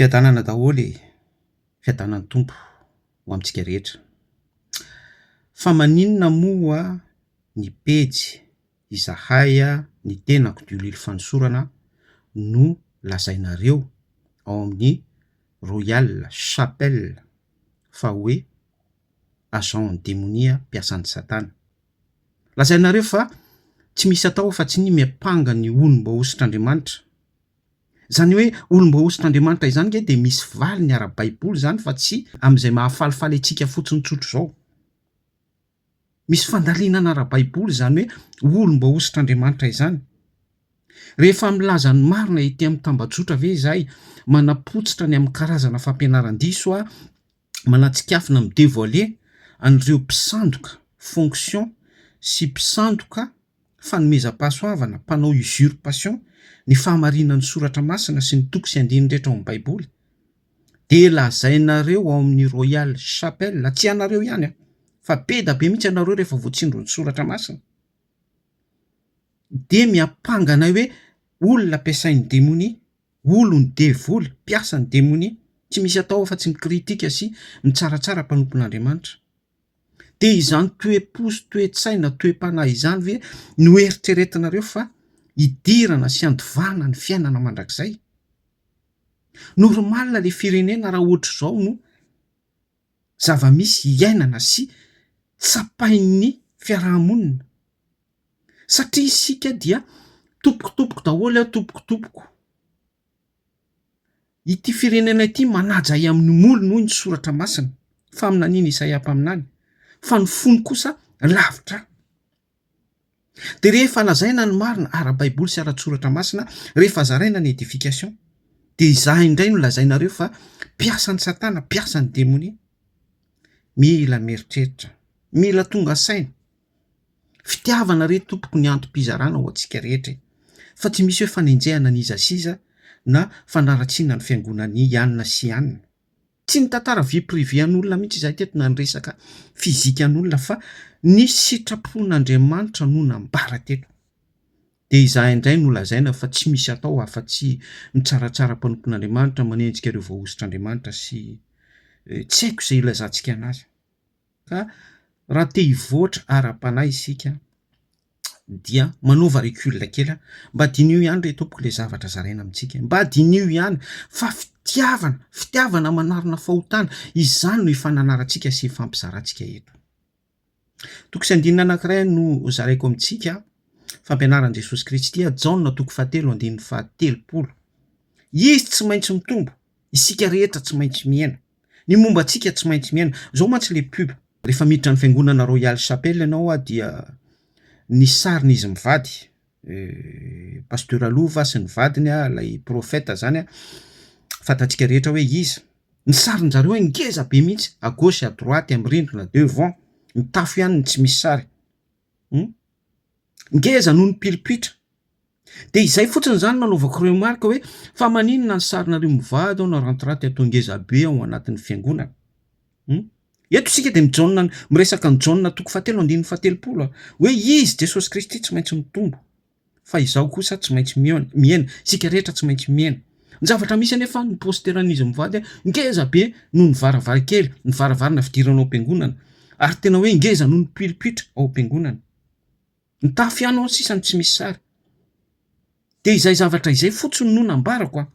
Fiadanana daholo fiadanan'ny tompo ho amintsika rehetra. Fa maninona moa ny pejy izahay ny tenako diolilo fanosorana no lazainareo ao amin'ny Royal Chapel fa hoe agent démonia mpiasan'ny Satana. Lazainareo fa tsy misy atao fa tsy ny miapanga ny olom-baositr'Andriamanitra. Zany hoe olom-baositr'Andriamanitra izany nge de misy valy ny ara-baiboly zany fa tsy am'izay mahafalifaly antsika fotsiny tsotro zao. Misy fandalinana ara-baiboly zany hoe olom-baositr'Andriamanitra izany. Rehefa milaza ny marina ety amin'ny tambajotra ve izahay manapotsitra ny amin'ny karazana fampianaran-diso manatsikafina midévoiler an'ireo mpisandoka fonction sy mpisandoka fanomezam-pahasoavana mpanao usurpation ny fahamarinan'ny soratra masina sy ny toko sy andiny rehetra ao amin'ny baiboly. De lazainareo ao amin'ny Royal Chapel, tsy anareo ihany fa be da be mihitsy anareo rehefa voatsindro ny soratra masina. De miapangana hoe olona ampiasain'ny démonie, olony devoly, mpiasan'ny démonie, tsy misy atao fa tsy mikritika sy mitsaratsara mpanompon'Andriamanitra. De izany toe-poso, toe-tsaina, toe-panahy izany ve no eritreretinareo fa idirana sy andovana ny fiainana mandrakizay. Normalina le firenena raha ohatra zao no zava-misy iainana sy tsapain'ny fiarahamonina. Satria isika dia tompokotopoko daholo tompokotopoko. Ity firenena ity manajay amin'ny molo noho ny soratra masina fa aminaniny Isaia mpaminany fa ny fony kosa lavitra. De rehefa lazaina ny marina ara-baiboly sy ara-tsoratra masina, rehefa zaraina ny édification, de izahay indray no lazainareo fa mpiasan'ny Satana, mpiasan'ny démonie. Mila mieritreritra, mila tonga saina. Fitiavana re tompoko ny antom-pizarana ho antsika rehetra, fa tsy misy hoe fanenjehana ny iza siza na fanaratsiana ny fiangonan'ny ianona sy ianona. Tsy ny tantara vie privé an'olona mihitsy izahay teto na ny resaka fizika an'olona fa ny sitrapon'Andriamanitra no nambara teto. De izahay indray no lazaina fa tsy misy atao afa-tsy mitsaratsara mpanompon'Andriamanitra, manenjika ireo vahoositr'Andriamanitra sy tsy haiko izay ilazantsika anazy. Ka raha te hivoatra ara-panahy isika dia manova recul kely mba dinio ihany re tompoko le zavatra zaraina amintsika. Mba dinio ihany fa fitiavana manarina fahotana, izany no ifananarantsika sy ifampizarantsika eto. Toko sy andinina anankiray no zaraiko amintsika, fampianaran'i Jesosy Kristy, Jaona toko 7:7. Izy tsy maintsy mitombo, isika rehetra tsy maintsy miaina. Ny momba antsika tsy maintsy miaina. Zao mantsy le pub. Rehefa miditra ny fiangonana Royal Chapel ianao dia ny sarin'izy mivady, pasteur Alova sy ny vadiny lay profeta zany fantatsika rehetra hoe izy. Ny sarin-jareo ngeza be mihitsy, à gauche à droite, amin'ny rindrina devant, ny tafo ihany ny tsy misy sary. Ngeza noho ny pilipitra. De izay fotsiny zany nanaovako remarque hoe fa maninona ny sarinareo mivady ao na rantiranty atao ngeza be ao anatin'ny fiangonana. Eto isika de miresaka ny Jaona toko 7:7 hoe izy Jesosy Kristy tsy maintsy mitombo fa izaho kosa tsy maintsy miaina, isika rehetra tsy maintsy miaina. Ny zavatra misy anefa ny posteran'izy mivady ngeza be noho ny varavarakely, ny varavarana fidirana ao am-piangonana, ary tena hoe ngeza noho ny pilipitra ao am-piangonana. Ny tafo ihany ao sisa tsy misy sary. De izay zavatra izay fotsiny no nambarako.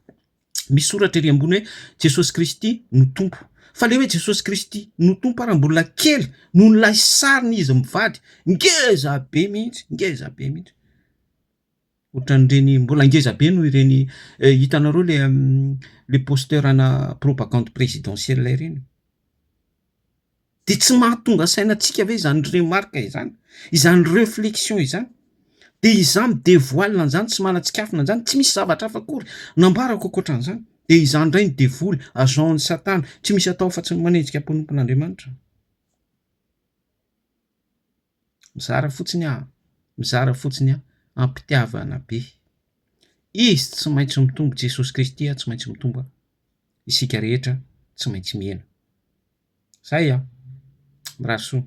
Misy soratra ery ambony hoe Jesosy Kristy no tompo. Fa le hoe Jesosy Kristy no tompo raha mbola kely noho ny lay sariny izy mivady, ngeza be mihitsy, ngeza be mihitsy. Ohatran'ireny mbola ngeza be noho ireny hitanareo le posterana propagande présidentielle ireny. De tsy mahatonga sainantsika ve izany remarque izany, izany réflexion izany. De izany midévoile an'izany, tsy manatsikafina an'izany, tsy misy zavatra hafa akory nambarako ankoatran'izany. De izany indray ny devoly, agent-ny Satana, tsy misy atao fa tsy manenjika mpanompon'Andriamanitra. Mizara fotsiny ampitiavana be. Izy tsy maintsy mitombo, Jesosy Kristy tsy maintsy mitombo, isika rehetra tsy maintsy miaina. Zay miraso.